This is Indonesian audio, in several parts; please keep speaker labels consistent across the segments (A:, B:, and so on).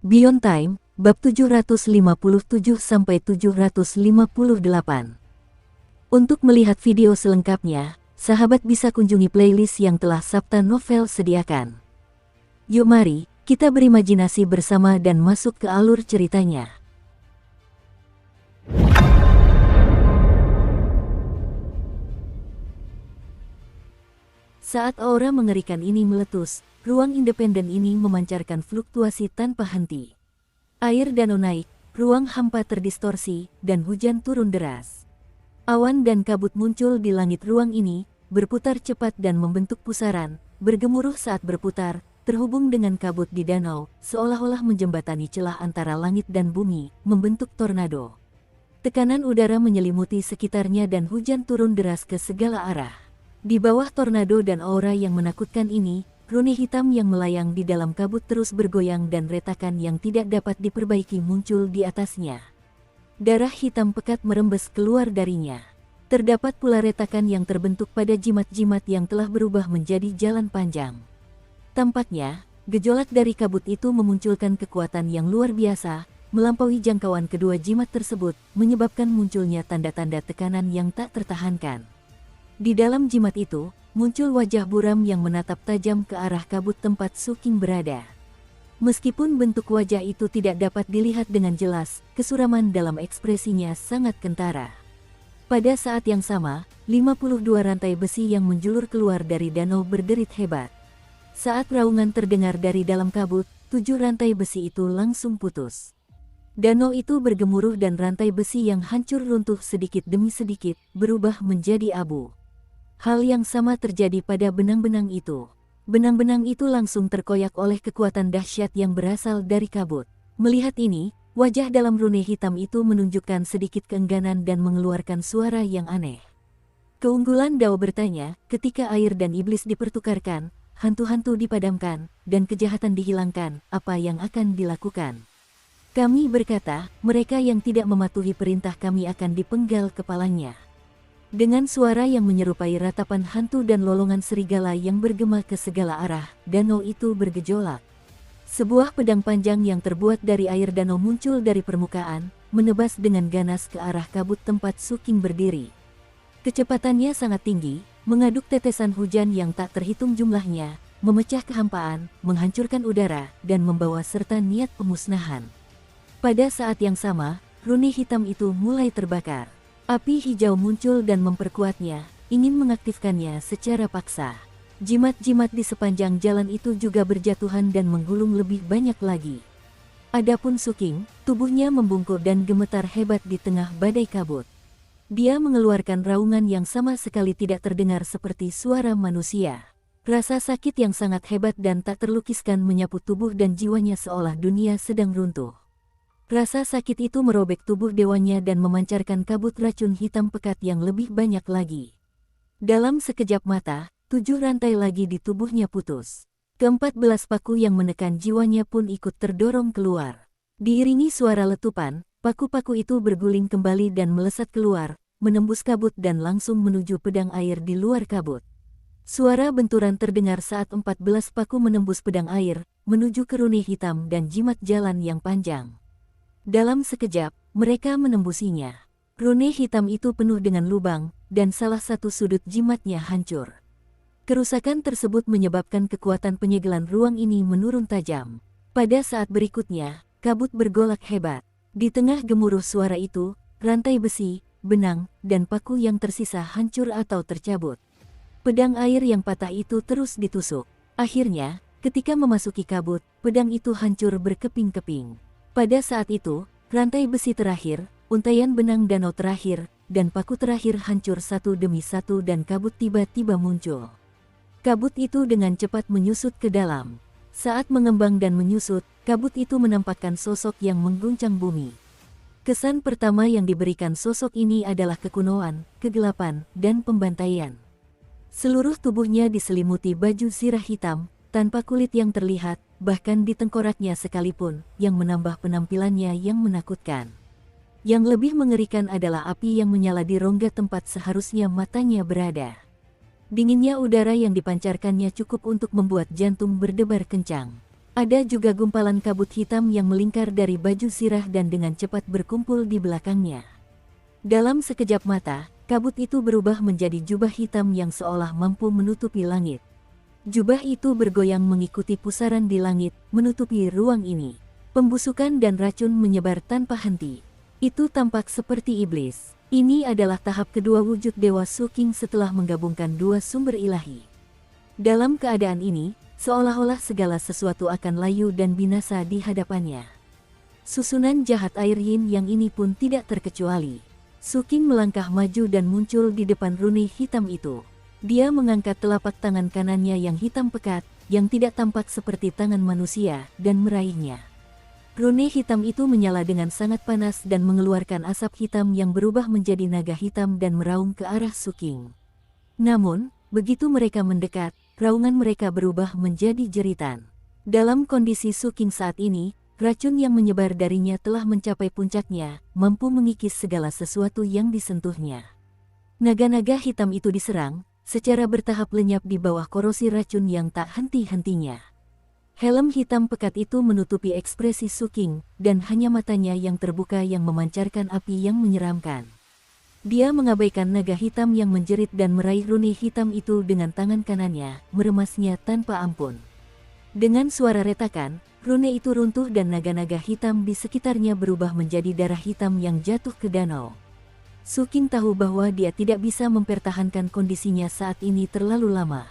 A: Beyond Time, bab 757-758. Untuk melihat video selengkapnya, sahabat bisa kunjungi playlist yang telah Sabta Novel sediakan. Yuk mari, kita berimajinasi bersama dan masuk ke alur ceritanya. Saat aura mengerikan ini meletus, ruang independen ini memancarkan fluktuasi tanpa henti. Air danau naik, ruang hampa terdistorsi, dan hujan turun deras. Awan dan kabut muncul di langit ruang ini, berputar cepat dan membentuk pusaran, bergemuruh saat berputar, terhubung dengan kabut di danau, seolah-olah menjembatani celah antara langit dan bumi, membentuk tornado. Tekanan udara menyelimuti sekitarnya dan hujan turun deras ke segala arah. Di bawah tornado dan aura yang menakutkan ini, rune hitam yang melayang di dalam kabut terus bergoyang dan retakan yang tidak dapat diperbaiki muncul di atasnya. Darah hitam pekat merembes keluar darinya. Terdapat pula retakan yang terbentuk pada jimat-jimat yang telah berubah menjadi jalan panjang. Tampaknya, gejolak dari kabut itu memunculkan kekuatan yang luar biasa, melampaui jangkauan kedua jimat tersebut, menyebabkan munculnya tanda-tanda tekanan yang tak tertahankan. Di dalam jimat itu, muncul wajah buram yang menatap tajam ke arah kabut tempat Su King berada. Meskipun bentuk wajah itu tidak dapat dilihat dengan jelas, kesuraman dalam ekspresinya sangat kentara. Pada saat yang sama, 52 rantai besi yang menjulur keluar dari danau berderit hebat. Saat raungan terdengar dari dalam kabut, 7 rantai besi itu langsung putus. Danau itu bergemuruh dan rantai besi yang hancur runtuh sedikit demi sedikit, berubah menjadi abu. Hal yang sama terjadi pada benang-benang itu. Benang-benang itu langsung terkoyak oleh kekuatan dahsyat yang berasal dari kabut. Melihat ini, wajah dalam rune hitam itu menunjukkan sedikit keengganan dan mengeluarkan suara yang aneh. Keunggulan Dao bertanya, ketika air dan iblis dipertukarkan, hantu-hantu dipadamkan, dan kejahatan dihilangkan, apa yang akan dilakukan? Kami berkata, mereka yang tidak mematuhi perintah kami akan dipenggal kepalanya. Dengan suara yang menyerupai ratapan hantu dan lolongan serigala yang bergema ke segala arah, danau itu bergejolak. Sebuah pedang panjang yang terbuat dari air danau muncul dari permukaan, menebas dengan ganas ke arah kabut tempat Su King berdiri. Kecepatannya sangat tinggi, mengaduk tetesan hujan yang tak terhitung jumlahnya, memecah kehampaan, menghancurkan udara, dan membawa serta niat pemusnahan. Pada saat yang sama, rune hitam itu mulai terbakar. Api hijau muncul dan memperkuatnya, ingin mengaktifkannya secara paksa. Jimat-jimat di sepanjang jalan itu juga berjatuhan dan menggulung lebih banyak lagi. Adapun Su King, tubuhnya membungkuk dan gemetar hebat di tengah badai kabut. Dia mengeluarkan raungan yang sama sekali tidak terdengar seperti suara manusia. Rasa sakit yang sangat hebat dan tak terlukiskan menyapu tubuh dan jiwanya seolah dunia sedang runtuh. Rasa sakit itu merobek tubuh dewanya dan memancarkan kabut racun hitam pekat yang lebih banyak lagi. Dalam sekejap mata, 7 rantai lagi di tubuhnya putus. Ke-14 paku yang menekan jiwanya pun ikut terdorong keluar. Diiringi suara letupan, paku-paku itu berguling kembali dan melesat keluar, menembus kabut dan langsung menuju pedang air di luar kabut. Suara benturan terdengar saat 14 paku menembus pedang air, menuju ke rune hitam dan jimat jalan yang panjang. Dalam sekejap, mereka menembusinya. Rune hitam itu penuh dengan lubang, dan salah satu sudut jimatnya hancur. Kerusakan tersebut menyebabkan kekuatan penyegelan ruang ini menurun tajam. Pada saat berikutnya, kabut bergolak hebat. Di tengah gemuruh suara itu, rantai besi, benang, dan paku yang tersisa hancur atau tercabut. Pedang air yang patah itu terus ditusuk. Akhirnya, ketika memasuki kabut, pedang itu hancur berkeping-keping. Pada saat itu, rantai besi terakhir, untaian benang danau terakhir, dan paku terakhir hancur satu demi satu dan kabut tiba-tiba muncul. Kabut itu dengan cepat menyusut ke dalam. Saat mengembang dan menyusut, kabut itu menampakkan sosok yang mengguncang bumi. Kesan pertama yang diberikan sosok ini adalah kekunoan, kegelapan, dan pembantaian. Seluruh tubuhnya diselimuti baju zirah hitam, tanpa kulit yang terlihat, bahkan di tengkoraknya sekalipun, yang menambah penampilannya yang menakutkan. Yang lebih mengerikan adalah api yang menyala di rongga tempat seharusnya matanya berada. Dinginnya udara yang dipancarkannya cukup untuk membuat jantung berdebar kencang. Ada juga gumpalan kabut hitam yang melingkar dari baju Sirah dan dengan cepat berkumpul di belakangnya. Dalam sekejap mata, kabut itu berubah menjadi jubah hitam yang seolah mampu menutupi langit. Jubah itu bergoyang mengikuti pusaran di langit, menutupi ruang ini. Pembusukan dan racun menyebar tanpa henti. Itu tampak seperti iblis. Ini adalah tahap kedua wujud Dewa Suking setelah menggabungkan dua sumber ilahi. Dalam keadaan ini, seolah-olah segala sesuatu akan layu dan binasa di hadapannya. Susunan jahat air yin yang ini pun tidak terkecuali. Suking melangkah maju dan muncul di depan rune hitam itu. Dia mengangkat telapak tangan kanannya yang hitam pekat, yang tidak tampak seperti tangan manusia, dan meraihnya. Rune hitam itu menyala dengan sangat panas dan mengeluarkan asap hitam yang berubah menjadi naga hitam dan meraung ke arah Suking. Namun, begitu mereka mendekat, raungan mereka berubah menjadi jeritan. Dalam kondisi Suking saat ini, racun yang menyebar darinya telah mencapai puncaknya, mampu mengikis segala sesuatu yang disentuhnya. Naga-naga hitam itu diserang, secara bertahap lenyap di bawah korosi racun yang tak henti-hentinya. Helm hitam pekat itu menutupi ekspresi Suking, dan hanya matanya yang terbuka yang memancarkan api yang menyeramkan. Dia mengabaikan naga hitam yang menjerit dan meraih rune hitam itu dengan tangan kanannya, meremasnya tanpa ampun. Dengan suara retakan, rune itu runtuh dan naga-naga hitam di sekitarnya berubah menjadi darah hitam yang jatuh ke danau. Suking tahu bahwa dia tidak bisa mempertahankan kondisinya saat ini terlalu lama.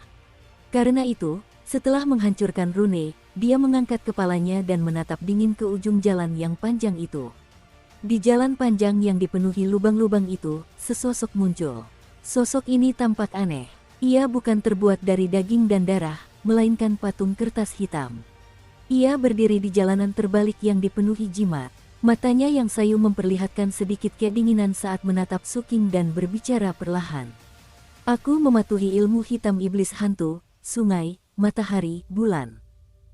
A: Karena itu, setelah menghancurkan rune, dia mengangkat kepalanya dan menatap dingin ke ujung jalan yang panjang itu. Di jalan panjang yang dipenuhi lubang-lubang itu, sesosok muncul. Sosok ini tampak aneh. Ia bukan terbuat dari daging dan darah, melainkan patung kertas hitam. Ia berdiri di jalanan terbalik yang dipenuhi jimat. Matanya yang sayu memperlihatkan sedikit kedinginan saat menatap Suking dan berbicara perlahan. Aku mematuhi ilmu hitam iblis hantu, sungai, matahari, bulan.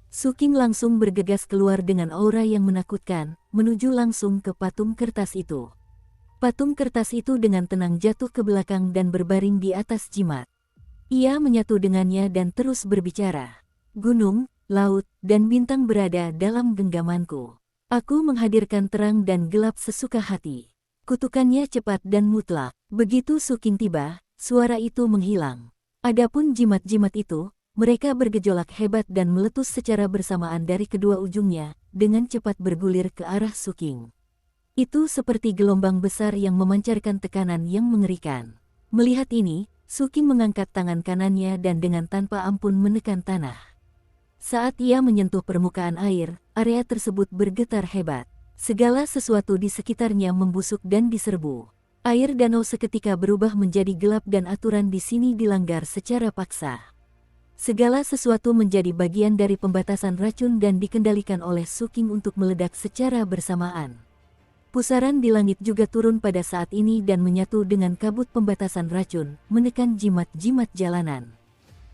A: Suking langsung bergegas keluar dengan aura yang menakutkan, menuju langsung ke patung kertas itu. Patung kertas itu dengan tenang jatuh ke belakang dan berbaring di atas jimat. Ia menyatu dengannya dan terus berbicara. Gunung, laut, dan bintang berada dalam genggamanku. Aku menghadirkan terang dan gelap sesuka hati. Kutukannya cepat dan mutlak. Begitu Suking tiba, suara itu menghilang. Adapun jimat-jimat itu, mereka bergejolak hebat dan meletus secara bersamaan dari kedua ujungnya, dengan cepat bergulir ke arah Suking. Itu seperti gelombang besar yang memancarkan tekanan yang mengerikan. Melihat ini, Suking mengangkat tangan kanannya dan dengan tanpa ampun menekan tanah. Saat ia menyentuh permukaan air, area tersebut bergetar hebat. Segala sesuatu di sekitarnya membusuk dan diserbu. Air danau seketika berubah menjadi gelap dan aturan di sini dilanggar secara paksa. Segala sesuatu menjadi bagian dari pembatasan racun dan dikendalikan oleh Suking untuk meledak secara bersamaan. Pusaran di langit juga turun pada saat ini dan menyatu dengan kabut pembatasan racun, menekan jimat-jimat jalanan.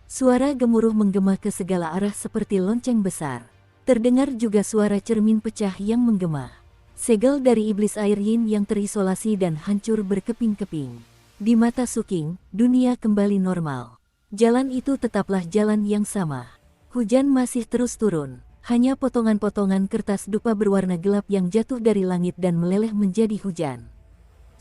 A: Suara gemuruh menggema ke segala arah seperti lonceng besar. Terdengar juga suara cermin pecah yang menggema. Segel dari iblis air yin yang terisolasi dan hancur berkeping-keping. Di mata Suking, dunia kembali normal. Jalan itu tetaplah jalan yang sama. Hujan masih terus turun. Hanya potongan-potongan kertas dupa berwarna gelap yang jatuh dari langit dan meleleh menjadi hujan.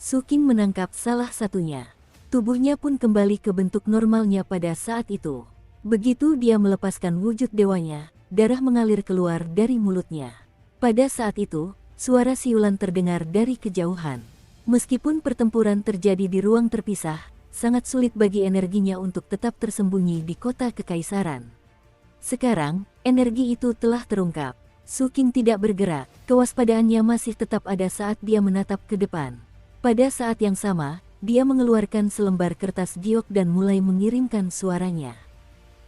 A: Suking menangkap salah satunya. Tubuhnya pun kembali ke bentuk normalnya pada saat itu. Begitu dia melepaskan wujud dewanya, darah mengalir keluar dari mulutnya. Pada saat itu, suara siulan terdengar dari kejauhan. Meskipun pertempuran terjadi di ruang terpisah, sangat sulit bagi energinya untuk tetap tersembunyi di kota kekaisaran. Sekarang, energi itu telah terungkap. Suking tidak bergerak, kewaspadaannya masih tetap ada saat dia menatap ke depan. Pada saat yang sama, dia mengeluarkan selembar kertas giok dan mulai mengirimkan suaranya.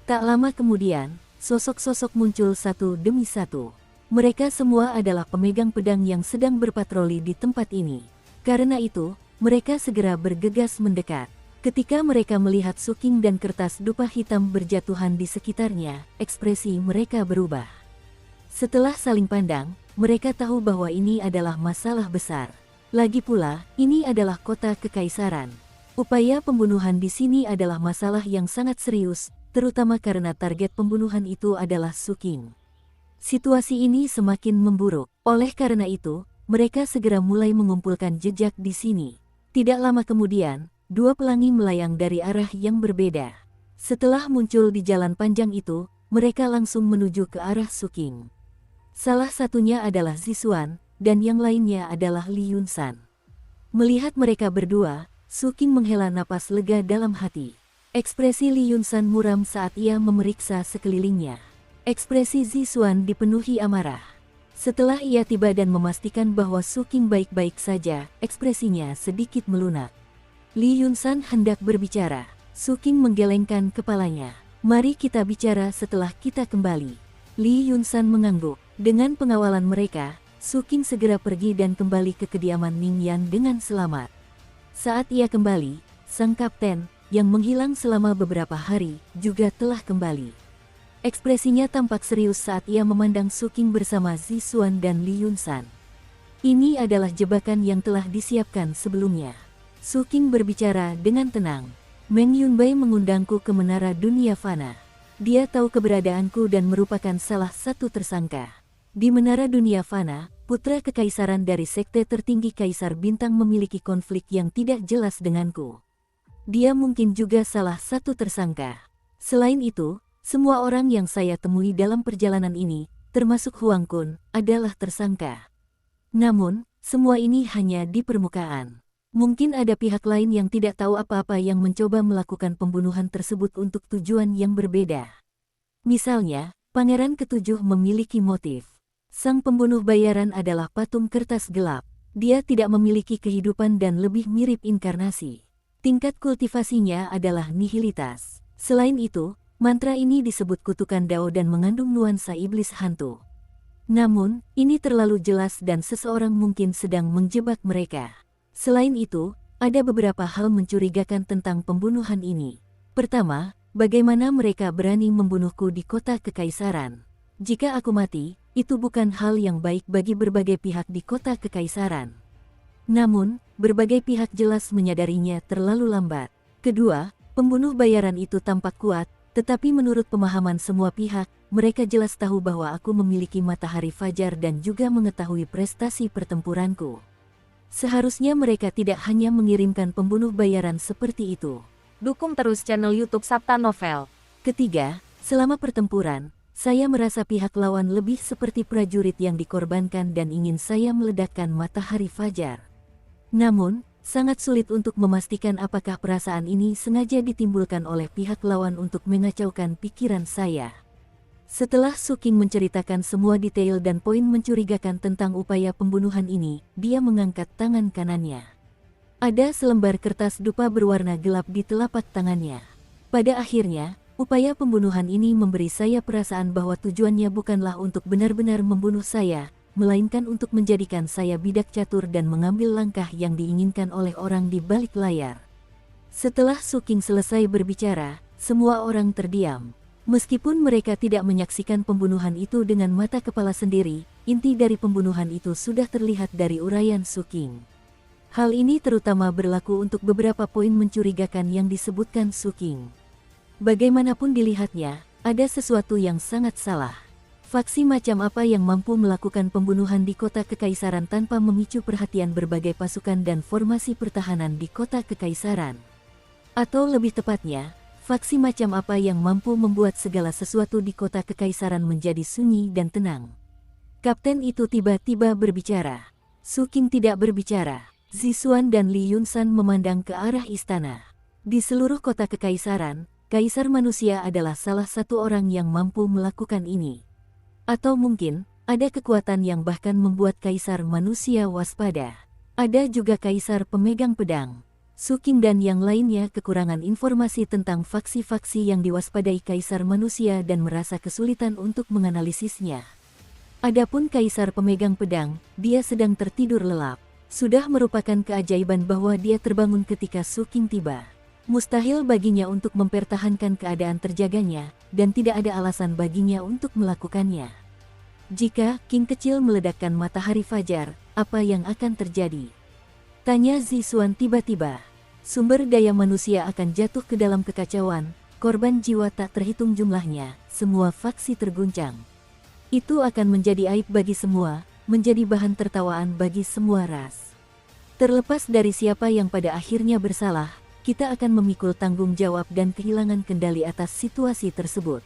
A: Tak lama kemudian, sosok-sosok muncul satu demi satu. Mereka semua adalah pemegang pedang yang sedang berpatroli di tempat ini. Karena itu, mereka segera bergegas mendekat. Ketika mereka melihat Suking dan kertas dupa hitam berjatuhan di sekitarnya, ekspresi mereka berubah. Setelah saling pandang, mereka tahu bahwa ini adalah masalah besar. Lagi pula, ini adalah kota kekaisaran. Upaya pembunuhan di sini adalah masalah yang sangat serius, terutama karena target pembunuhan itu adalah Suking. Situasi ini semakin memburuk. Oleh karena itu, mereka segera mulai mengumpulkan jejak di sini. Tidak lama kemudian, dua pelangi melayang dari arah yang berbeda. Setelah muncul di jalan panjang itu, mereka langsung menuju ke arah Suking. Salah satunya adalah Zisuan, dan yang lainnya adalah Li Yunsan. Melihat mereka berdua, Suking menghela napas lega dalam hati. Ekspresi Li Yunsan muram saat ia memeriksa sekelilingnya. Ekspresi Zisuan dipenuhi amarah. Setelah ia tiba dan memastikan bahwa Suking baik-baik saja, ekspresinya sedikit melunak. Li Yunsan hendak berbicara. Suking menggelengkan kepalanya. Mari kita bicara setelah kita kembali. Li Yunsan mengangguk. Dengan pengawalan mereka, Suking segera pergi dan kembali ke kediaman Ningyan dengan selamat. Saat ia kembali, sang kapten, yang menghilang selama beberapa hari, juga telah kembali. Ekspresinya tampak serius saat ia memandang Suking bersama Zisuan dan Li Yunsan. Ini adalah jebakan yang telah disiapkan sebelumnya. Suking berbicara dengan tenang. Meng Yunbai mengundangku ke Menara Dunia Fana. Dia tahu keberadaanku dan merupakan salah satu tersangka. Di Menara Dunia Fana, putra kekaisaran dari sekte tertinggi Kaisar Bintang memiliki konflik yang tidak jelas denganku. Dia mungkin juga salah satu tersangka. Selain itu, semua orang yang saya temui dalam perjalanan ini, termasuk Huang Kun, adalah tersangka. Namun, semua ini hanya di permukaan. Mungkin ada pihak lain yang tidak tahu apa-apa yang mencoba melakukan pembunuhan tersebut untuk tujuan yang berbeda. Misalnya, Pangeran Ketujuh memiliki motif. Sang pembunuh bayaran adalah patung kertas gelap. Dia tidak memiliki kehidupan dan lebih mirip inkarnasi. Tingkat kultivasinya adalah nihilitas. Selain itu, mantra ini disebut kutukan Dao dan mengandung nuansa iblis hantu. Namun, ini terlalu jelas dan seseorang mungkin sedang menjebak mereka. Selain itu, ada beberapa hal mencurigakan tentang pembunuhan ini. Pertama, bagaimana mereka berani membunuhku di kota kekaisaran? Jika aku mati, itu bukan hal yang baik bagi berbagai pihak di kota kekaisaran. Namun, berbagai pihak jelas menyadarinya terlalu lambat. Kedua, pembunuh bayaran itu tampak kuat, tetapi menurut pemahaman semua pihak, mereka jelas tahu bahwa aku memiliki matahari fajar dan juga mengetahui prestasi pertempuranku. Seharusnya mereka tidak hanya mengirimkan pembunuh bayaran seperti itu.
B: Dukung terus channel YouTube Sabta Novel.
A: Ketiga, selama pertempuran, saya merasa pihak lawan lebih seperti prajurit yang dikorbankan dan ingin saya meledakkan matahari fajar. Namun, sangat sulit untuk memastikan apakah perasaan ini sengaja ditimbulkan oleh pihak lawan untuk mengacaukan pikiran saya. Setelah Suking menceritakan semua detail dan poin mencurigakan tentang upaya pembunuhan ini, dia mengangkat tangan kanannya. Ada selembar kertas dupa berwarna gelap di telapak tangannya. Pada akhirnya, upaya pembunuhan ini memberi saya perasaan bahwa tujuannya bukanlah untuk benar-benar membunuh saya, melainkan untuk menjadikan saya bidak catur dan mengambil langkah yang diinginkan oleh orang di balik layar. Setelah Suking selesai berbicara, semua orang terdiam. Meskipun mereka tidak menyaksikan pembunuhan itu dengan mata kepala sendiri, inti dari pembunuhan itu sudah terlihat dari uraian Suking. Hal ini terutama berlaku untuk beberapa poin mencurigakan yang disebutkan Suking. Bagaimanapun dilihatnya, ada sesuatu yang sangat salah. Faksi macam apa yang mampu melakukan pembunuhan di kota kekaisaran tanpa memicu perhatian berbagai pasukan dan formasi pertahanan di kota kekaisaran? Atau lebih tepatnya, faksi macam apa yang mampu membuat segala sesuatu di kota kekaisaran menjadi sunyi dan tenang? Kapten itu tiba-tiba berbicara. Suking tidak berbicara. Zisuan dan Li Yunsan memandang ke arah istana. Di seluruh kota kekaisaran, Kaisar Manusia adalah salah satu orang yang mampu melakukan ini. Atau mungkin, ada kekuatan yang bahkan membuat Kaisar Manusia waspada. Ada juga Kaisar Pemegang Pedang. Suking dan yang lainnya kekurangan informasi tentang faksi-faksi yang diwaspadai Kaisar Manusia dan merasa kesulitan untuk menganalisisnya. Adapun Kaisar Pemegang Pedang, dia sedang tertidur lelap. Sudah merupakan keajaiban bahwa dia terbangun ketika Suking tiba. Mustahil baginya untuk mempertahankan keadaan terjaganya, dan tidak ada alasan baginya untuk melakukannya. Jika King kecil meledakkan matahari fajar, apa yang akan terjadi? Tanya Zisuan tiba-tiba. Sumber daya manusia akan jatuh ke dalam kekacauan, korban jiwa tak terhitung jumlahnya, semua faksi terguncang. Itu akan menjadi aib bagi semua, menjadi bahan tertawaan bagi semua ras. Terlepas dari siapa yang pada akhirnya bersalah, kita akan memikul tanggung jawab dan kehilangan kendali atas situasi tersebut.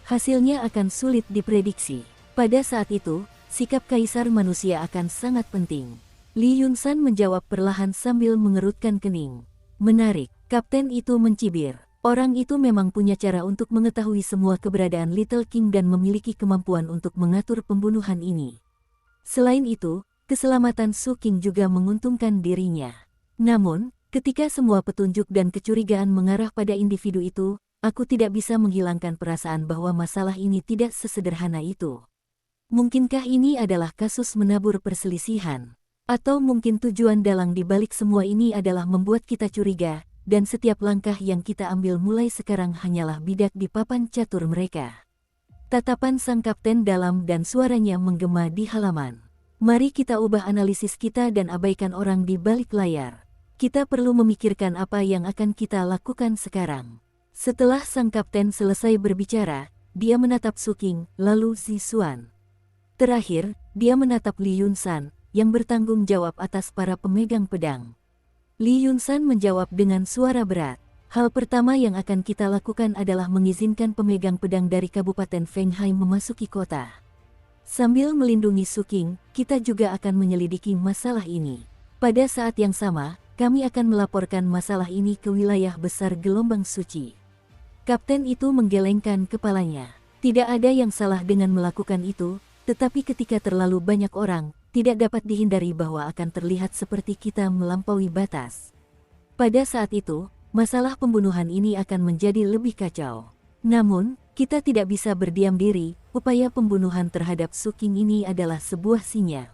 A: Hasilnya akan sulit diprediksi. Pada saat itu, sikap kaisar manusia akan sangat penting. Li Yunsan menjawab perlahan sambil mengerutkan kening. Menarik, kapten itu mencibir. Orang itu memang punya cara untuk mengetahui semua keberadaan Little King dan memiliki kemampuan untuk mengatur pembunuhan ini. Selain itu, keselamatan Su King juga menguntungkan dirinya. Namun, ketika semua petunjuk dan kecurigaan mengarah pada individu itu, aku tidak bisa menghilangkan perasaan bahwa masalah ini tidak sesederhana itu. Mungkinkah ini adalah kasus menabur perselisihan? Atau mungkin tujuan dalang di balik semua ini adalah membuat kita curiga, dan setiap langkah yang kita ambil mulai sekarang hanyalah bidak di papan catur mereka. Tatapan sang kapten dalam dan suaranya menggema di halaman. Mari kita ubah analisis kita dan abaikan orang di balik layar. Kita perlu memikirkan apa yang akan kita lakukan sekarang. Setelah sang kapten selesai berbicara, dia menatap Su King, lalu Zixuan. Terakhir, dia menatap Li Yunsan, yang bertanggung jawab atas para pemegang pedang. Li Yunsan menjawab dengan suara berat. Hal pertama yang akan kita lakukan adalah mengizinkan pemegang pedang dari Kabupaten Fenghai memasuki kota. Sambil melindungi Su King, kita juga akan menyelidiki masalah ini. Pada saat yang sama, kami akan melaporkan masalah ini ke wilayah besar Gelombang Suci. Kapten itu menggelengkan kepalanya. Tidak ada yang salah dengan melakukan itu, tetapi ketika terlalu banyak orang, tidak dapat dihindari bahwa akan terlihat seperti kita melampaui batas. Pada saat itu, masalah pembunuhan ini akan menjadi lebih kacau. Namun, kita tidak bisa berdiam diri, upaya pembunuhan terhadap Su King ini adalah sebuah sinyal.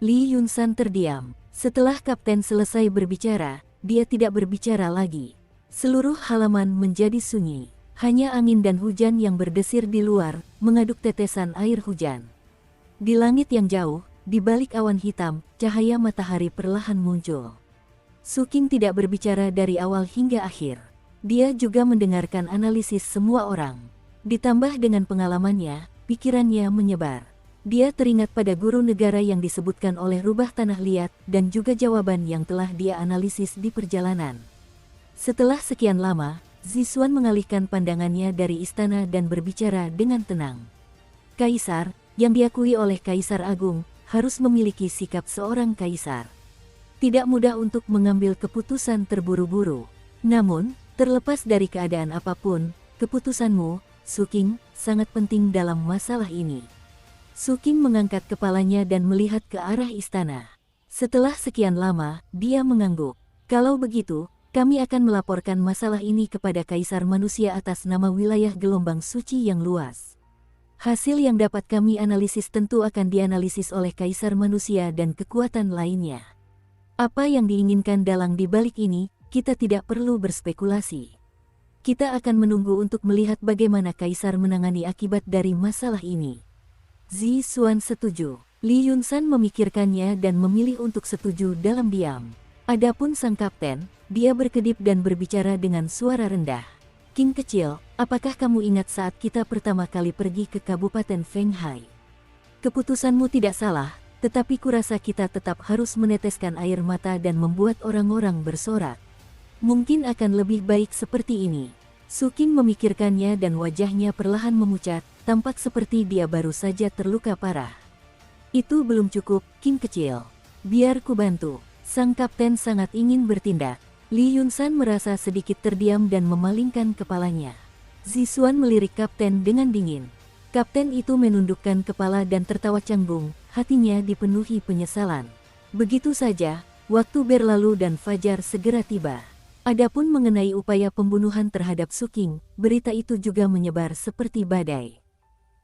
A: Li Yunsan terdiam. Setelah kapten selesai berbicara, dia tidak berbicara lagi. Seluruh halaman menjadi sunyi. Hanya angin dan hujan yang berdesir di luar, mengaduk tetesan air hujan. Di langit yang jauh, di balik awan hitam, cahaya matahari perlahan muncul. Su King tidak berbicara dari awal hingga akhir. Dia juga mendengarkan analisis semua orang. Ditambah dengan pengalamannya, pikirannya menyebar. Dia teringat pada guru negara yang disebutkan oleh Rubah Tanah Liat dan juga jawaban yang telah dia analisis di perjalanan. Setelah sekian lama, Zixuan mengalihkan pandangannya dari istana dan berbicara dengan tenang. Kaisar, yang diakui oleh Kaisar Agung, harus memiliki sikap seorang kaisar. Tidak mudah untuk mengambil keputusan terburu-buru. Namun, terlepas dari keadaan apapun, keputusanmu, Su King, sangat penting dalam masalah ini. Su King mengangkat kepalanya dan melihat ke arah istana. Setelah sekian lama, dia mengangguk. Kalau begitu, kami akan melaporkan masalah ini kepada Kaisar Manusia atas nama wilayah Gelombang Suci yang luas. Hasil yang dapat kami analisis tentu akan dianalisis oleh Kaisar Manusia dan kekuatan lainnya. Apa yang diinginkan dalang di balik ini, kita tidak perlu berspekulasi. Kita akan menunggu untuk melihat bagaimana Kaisar menangani akibat dari masalah ini. Zixuan setuju. Li Yunsan memikirkannya dan memilih untuk setuju dalam diam. Adapun sang kapten, dia berkedip dan berbicara dengan suara rendah. King kecil, apakah kamu ingat saat kita pertama kali pergi ke Kabupaten Fenghai? Keputusanmu tidak salah, tetapi kurasa kita tetap harus meneteskan air mata dan membuat orang-orang bersorak. Mungkin akan lebih baik seperti ini. Su King memikirkannya dan wajahnya perlahan memucat, tampak seperti dia baru saja terluka parah. Itu belum cukup, King kecil. Biar ku bantu. Sang kapten sangat ingin bertindak. Li Yunsan merasa sedikit terdiam dan memalingkan kepalanya. Zixuan melirik kapten dengan dingin. Kapten itu menundukkan kepala dan tertawa canggung, hatinya dipenuhi penyesalan. Begitu saja, waktu berlalu dan fajar segera tiba. Adapun mengenai upaya pembunuhan terhadap Su King, berita itu juga menyebar seperti badai.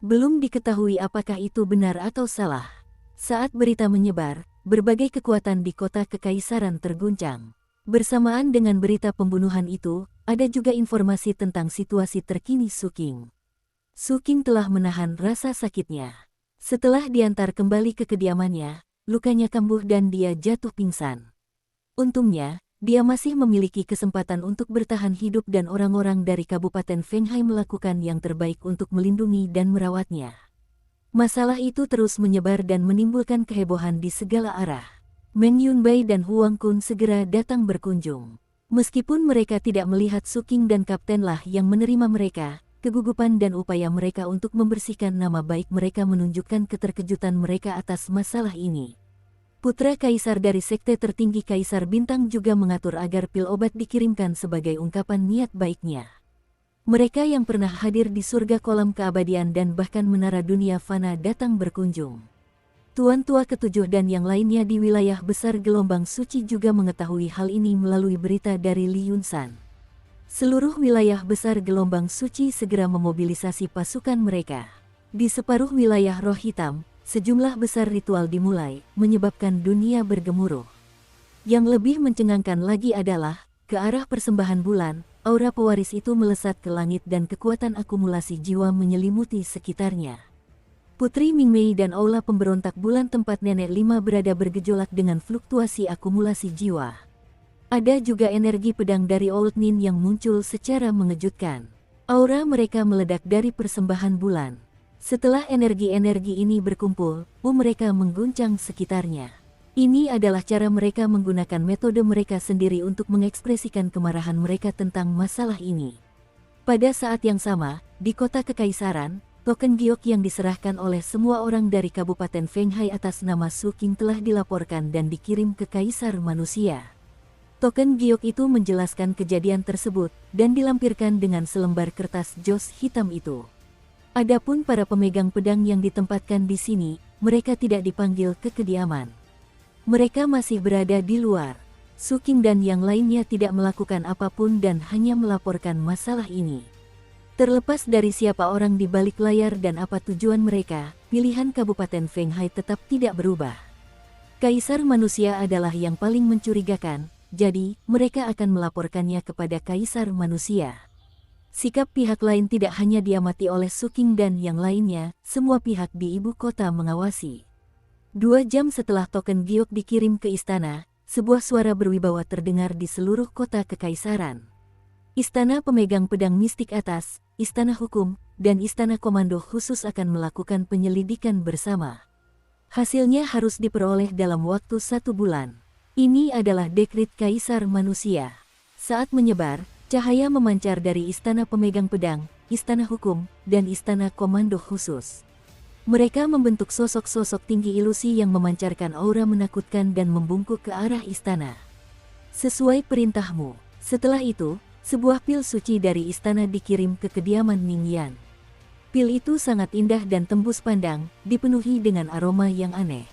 A: Belum diketahui apakah itu benar atau salah. Saat berita menyebar, berbagai kekuatan di kota kekaisaran terguncang. Bersamaan dengan berita pembunuhan itu, ada juga informasi tentang situasi terkini Su King. Su King telah menahan rasa sakitnya. Setelah diantar kembali ke kediamannya, lukanya kambuh dan dia jatuh pingsan. Untungnya, dia masih memiliki kesempatan untuk bertahan hidup dan orang-orang dari Kabupaten Fenghai melakukan yang terbaik untuk melindungi dan merawatnya. Masalah itu terus menyebar dan menimbulkan kehebohan di segala arah. Meng Yunbai dan Huang Kun segera datang berkunjung. Meskipun mereka tidak melihat Su Qing dan Kapten lah yang menerima mereka, kegugupan dan upaya mereka untuk membersihkan nama baik mereka menunjukkan keterkejutan mereka atas masalah ini. Putra Kaisar dari Sekte Tertinggi Kaisar Bintang juga mengatur agar pil obat dikirimkan sebagai ungkapan niat baiknya. Mereka yang pernah hadir di surga kolam keabadian dan bahkan menara dunia fana datang berkunjung. Tuan Tua Ketujuh dan yang lainnya di wilayah besar gelombang suci juga mengetahui hal ini melalui berita dari Li Yunsan. Seluruh wilayah besar gelombang suci segera memobilisasi pasukan mereka. Di separuh wilayah roh hitam, sejumlah besar ritual dimulai, menyebabkan dunia bergemuruh. Yang lebih mencengangkan lagi adalah, ke arah persembahan bulan, aura pewaris itu melesat ke langit dan kekuatan akumulasi jiwa menyelimuti sekitarnya. Putri Mingmei dan aula pemberontak bulan tempat Nenek Lima berada bergejolak dengan fluktuasi akumulasi jiwa. Ada juga energi pedang dari Old Nin yang muncul secara mengejutkan. Aura mereka meledak dari persembahan bulan. Setelah energi-energi ini berkumpul, mereka mengguncang sekitarnya. Ini adalah cara mereka menggunakan metode mereka sendiri untuk mengekspresikan kemarahan mereka tentang masalah ini. Pada saat yang sama, di kota Kekaisaran, token giok yang diserahkan oleh semua orang dari Kabupaten Fenghai atas nama Su Qing telah dilaporkan dan dikirim ke Kaisar Manusia. Token giok itu menjelaskan kejadian tersebut dan dilampirkan dengan selembar kertas jos hitam itu. Adapun para pemegang pedang yang ditempatkan di sini, mereka tidak dipanggil ke kediaman. Mereka masih berada di luar. Su Qing dan yang lainnya tidak melakukan apapun dan hanya melaporkan masalah ini. Terlepas dari siapa orang di balik layar dan apa tujuan mereka, pilihan Kabupaten Fenghai tetap tidak berubah. Kaisar Manusia adalah yang paling mencurigakan, jadi mereka akan melaporkannya kepada Kaisar Manusia. Sikap pihak lain tidak hanya diamati oleh Su Qing dan yang lainnya, semua pihak di ibu kota mengawasi. 2 jam setelah token giok dikirim ke istana, sebuah suara berwibawa terdengar di seluruh kota Kekaisaran. Istana pemegang pedang mistik atas, Istana Hukum, dan Istana Komando Khusus akan melakukan penyelidikan bersama. Hasilnya harus diperoleh dalam waktu 1 bulan. Ini adalah dekrit Kaisar Manusia. Saat menyebar, cahaya memancar dari Istana Pemegang Pedang, Istana Hukum, dan Istana Komando Khusus. Mereka membentuk sosok-sosok tinggi ilusi yang memancarkan aura menakutkan dan membungkuk ke arah istana. Sesuai perintahmu. Setelah itu, sebuah pil suci dari istana dikirim ke kediaman Ningyan. Pil itu sangat indah dan tembus pandang, dipenuhi dengan aroma yang aneh.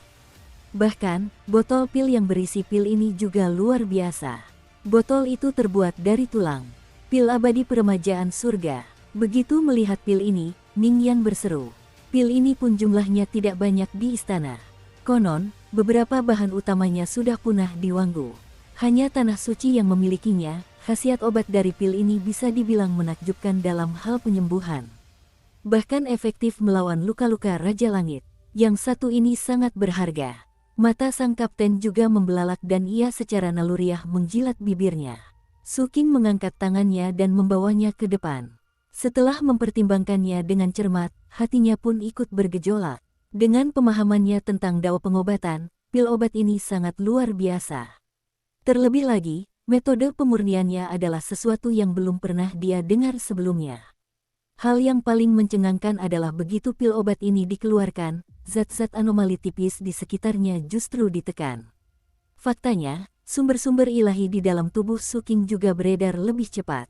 A: Bahkan, botol pil yang berisi pil ini juga luar biasa. Botol itu terbuat dari tulang. Pil abadi peremajaan surga. Begitu melihat pil ini, Ningyan berseru. Pil ini pun jumlahnya tidak banyak di istana. Konon, beberapa bahan utamanya sudah punah di Wanggu. Hanya tanah suci yang memilikinya. Khasiat obat dari pil ini bisa dibilang menakjubkan dalam hal penyembuhan. Bahkan efektif melawan luka-luka Raja Langit. Yang satu ini sangat berharga. Mata sang kapten juga membelalak dan ia secara naluriah menjilat bibirnya. Su Qing mengangkat tangannya dan membawanya ke depan. Setelah mempertimbangkannya dengan cermat, hatinya pun ikut bergejolak. Dengan pemahamannya tentang dao pengobatan, pil obat ini sangat luar biasa. Terlebih lagi, metode pemurniannya adalah sesuatu yang belum pernah dia dengar sebelumnya. Hal yang paling mencengangkan adalah begitu pil obat ini dikeluarkan, zat-zat anomali tipis di sekitarnya justru ditekan. Faktanya, sumber-sumber ilahi di dalam tubuh Su Qing juga beredar lebih cepat.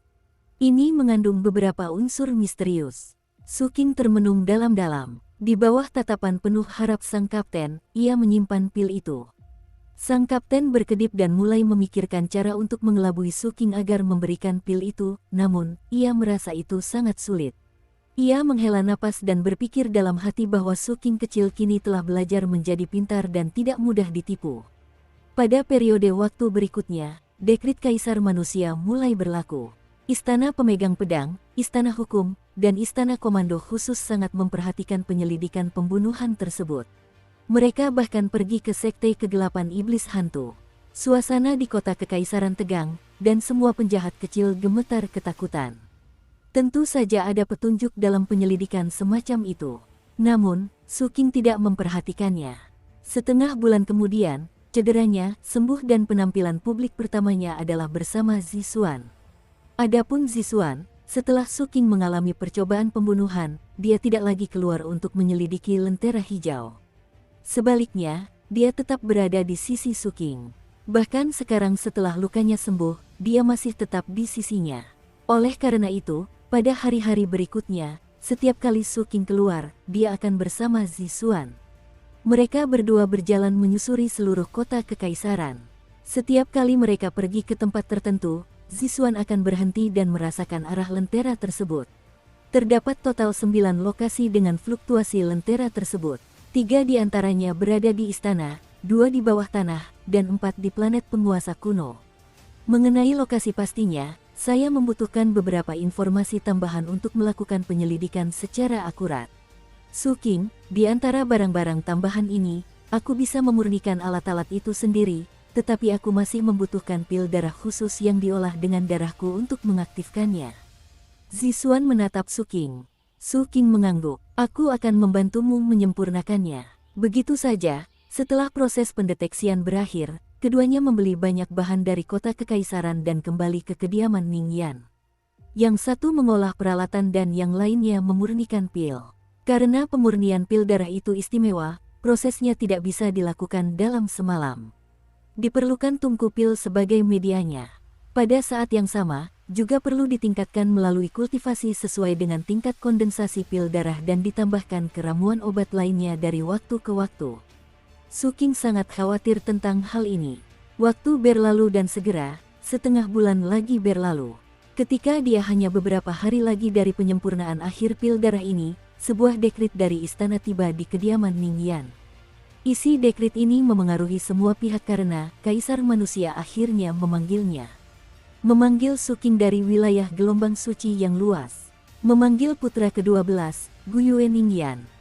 A: Ini mengandung beberapa unsur misterius. Su Qing termenung dalam-dalam. Di bawah tatapan penuh harap sang kapten, ia menyimpan pil itu. Sang kapten berkedip dan mulai memikirkan cara untuk mengelabui Su Qing agar memberikan pil itu, namun, ia merasa itu sangat sulit. Ia menghela napas dan berpikir dalam hati bahwa Su Qing kecil kini telah belajar menjadi pintar dan tidak mudah ditipu. Pada periode waktu berikutnya, dekrit Kaisar Manusia mulai berlaku. Istana Pemegang Pedang, Istana Hukum, dan Istana Komando Khusus sangat memperhatikan penyelidikan pembunuhan tersebut. Mereka bahkan pergi ke Sekte Kegelapan Iblis Hantu. Suasana di kota Kekaisaran tegang, dan semua penjahat kecil gemetar ketakutan. Tentu saja ada petunjuk dalam penyelidikan semacam itu. Namun, Su Qing tidak memperhatikannya. Setengah bulan kemudian, cederanya sembuh dan penampilan publik pertamanya adalah bersama Zixuan. Adapun Zixuan, setelah Su Qing mengalami percobaan pembunuhan, dia tidak lagi keluar untuk menyelidiki Lentera Hijau. Sebaliknya, dia tetap berada di sisi Su Qing. Bahkan sekarang setelah lukanya sembuh, dia masih tetap di sisinya. Oleh karena itu, pada hari-hari berikutnya, setiap kali Su Qing keluar, dia akan bersama Zixuan. Mereka berdua berjalan menyusuri seluruh kota kekaisaran. Setiap kali mereka pergi ke tempat tertentu, Zixuan akan berhenti dan merasakan arah lentera tersebut. Terdapat total 9 lokasi dengan fluktuasi lentera tersebut. 3 di antaranya berada di istana, 2 di bawah tanah, dan 4 di planet penguasa kuno. Mengenai lokasi pastinya, saya membutuhkan beberapa informasi tambahan untuk melakukan penyelidikan secara akurat. Su Qing, di antara barang-barang tambahan ini, aku bisa memurnikan alat-alat itu sendiri, tetapi aku masih membutuhkan pil darah khusus yang diolah dengan darahku untuk mengaktifkannya. Zixuan menatap Su Qing. Su Qing mengangguk. Aku akan membantumu menyempurnakannya. Begitu saja, setelah proses pendeteksian berakhir, keduanya membeli banyak bahan dari kota kekaisaran dan kembali ke kediaman Ningyan. Yang satu mengolah peralatan dan yang lainnya memurnikan pil. Karena pemurnian pil darah itu istimewa, prosesnya tidak bisa dilakukan dalam semalam. Diperlukan tungku pil sebagai medianya. Pada saat yang sama, juga perlu ditingkatkan melalui kultivasi sesuai dengan tingkat kondensasi pil darah dan ditambahkan ke ramuan obat lainnya dari waktu ke waktu. Su Qing sangat khawatir tentang hal ini. Waktu berlalu dan segera, setengah bulan lagi berlalu. Ketika dia hanya beberapa hari lagi dari penyempurnaan akhir pil darah ini, sebuah dekrit dari istana tiba di kediaman Ningyan. Isi dekrit ini memengaruhi semua pihak karena Kaisar Manusia akhirnya memanggilnya. Memanggil Su Qing dari wilayah gelombang suci yang luas. Memanggil putra ke-12, Guyue Ningyan.